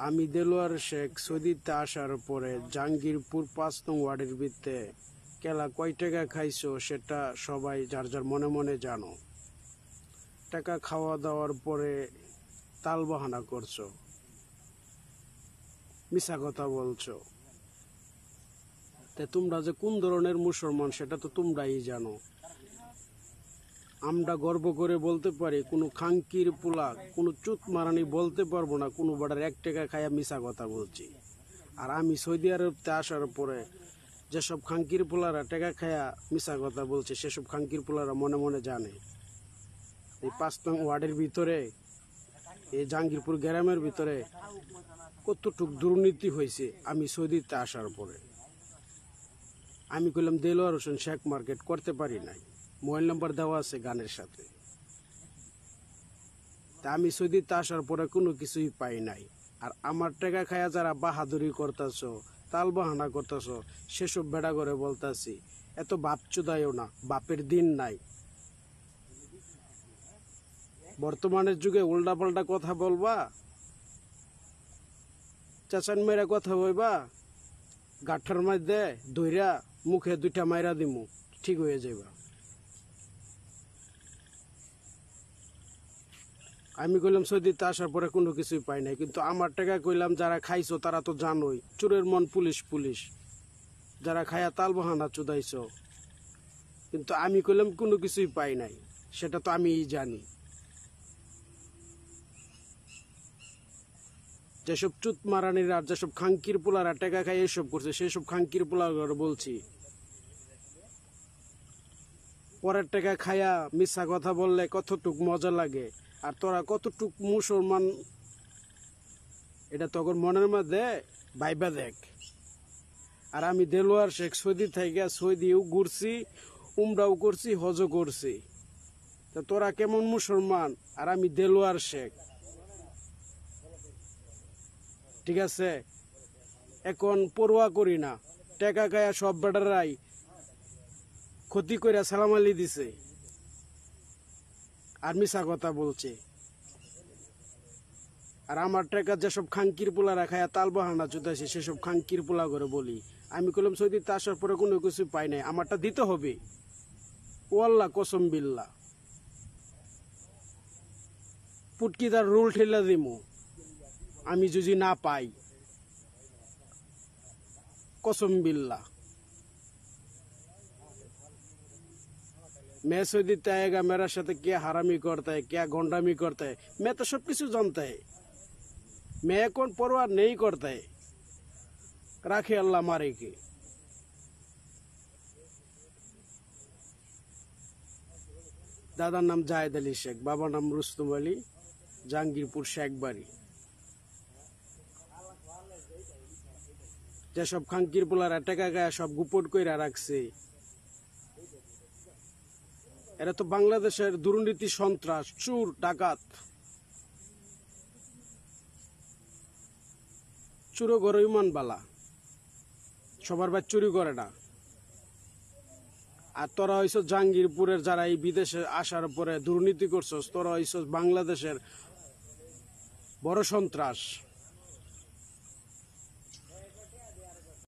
আমি দেলোয়ার শেখ সৌদিতে আসার পরে জাহাঙ্গীরপুর ৫ নং ওয়ার্ডের ভিতরে কেলা কয় টাকা খাইছো সেটা সবাই যার যার মনে মনে জানো। টাকা খাওয়া দাওয়ার পরে তাল বাহানা করছো, মিছা কথা বলছো। তে তোমরা যে কোন ধরনের মুসলমান সেটা তো তোমরাই জানো। আমরা গর্ব করে বলতে পারি কোনো খাঙ্কির পোলা, কোনো চুত মারানি বলতে পারবো না কোনো বাড়ার ১ টাকা খাইয়া মিছা কথা বলছি। আর আমি সৌদি আরবতে আসার পরে যেসব খাঙ্কির পোলারা টাকা খায়া মিছা কথা বলছে সেসব খাঙ্কির পোলারা মনে মনে জানে। এই ৫ নং ওয়ার্ডের ভিতরে, এই জাহাঙ্গীরপুর গ্রামের ভিতরে কতটুক দুর্নীতি হয়েছে আমি সৌদিতে আসার পরে। আমি কইলাম দেলোয়ার হোসেন শেখ মার্কেট করতে পারি নাই, মোবাইল নাম্বার দেওয়া আছে গানের সাথে। তা আমি সৌদিতে আসার পরে কোনো কিছুই পাই নাই। আর আমার টাকা খায়া যারা বাহাদুরি করতেছ, তাল বাহানা করতেছ, সেসব বেড়া করে বলতাছি এত বাপ চুদাইও না, বাপের দিন নাই। বর্তমানের যুগে উল্টাপাল্টা কথা বলবা, চেঁচান মেরা কথা বলবা, গাঠার মধ্যে ধইরা মুখে ২টা মাইরা দিমু, ঠিক হয়ে যাইবা। আমি কইলাম সৌদিতে আসার পরে কোনো কিছুই পাই নাই, কিন্তু আমার টাকা কইলাম যারা খাইছো তারা তো জানোই, চোরের মন পুলিশ পুলিশ, যারা খায়া তাল বাহানা চুদাইছো। কিন্তু আমি কইলাম কোনো কিছুই পাই নাই, সেটা তো আমিই জানি। যেসব চুত মারানিরা, যেসব খাঙ্কির পোলারা টাকা খাই এসব করছে, সেসব খাঙ্কির পোলার বলছি পরের টাকা খায়া মিথ্যা কথা বললে কতটুক মজা লাগে। আর তোরা কতটুক মুসলমান এটা তোর মনের মধ্যে ভাইবা দেখ। আর আমি দেলোয়ার শেখ সৌদি থেকে সৌদিও ঘুরছি, উমরাও করছি, হজও করছি। তা তোরা কেমন মুসলমান আর আমি দেলোয়ার শেখ, ঠিক আছে? এখন পরোয়া করি না, টাকা খায়া সব বেটারাই ক্ষতি করে সালাম আলি দিছে আর মিছা কথা বলছে। আর আমার টাকা যেসব খাঙ্কির পোলা রাখায় তাল বাহানা চুদাইছে সেসব খাঙ্কির পোলা করে বলি। আমি কইলাম সৌদিতে আসার পরে কোনো কিছু পাই নাই, আমারটা দিতে হবে। ও আল্লাহ কসম বিল্লাহ, পুটকিদার রোল ঠেলা দিমু আমি যদি না পাই, কসম বিল্লাহ। मैं सऊदीते आएगा मेरा साथ क्या हरामी करता है, क्या गोंडामी करता है, मैं तो सब कुछ जानता है। मैं कौन परवाह नहीं करता है, राखे अल्लाह मारे के। दादा नाम जायद अली शेख, बाबा नाम रुस्तम अली, জাহাঙ্গীরপুর শেখ বাড়ি। যেসব খাঙ্কির পোলারা টাকা গায়ে সব গুপট কইরা রাখছে, এরা তো বাংলাদেশের দুর্নীতি, সন্ত্রাস, চোর, ডাকাত। চুরো ঘরে ইমান বালা, সবার ভাই চুরি করে না। আর তোরা হইছ জাহাঙ্গীরপুরের যারা এই বিদেশে আসার পরে দুর্নীতি করছস, তোরা হইছ বাংলাদেশের বড় সন্ত্রাস।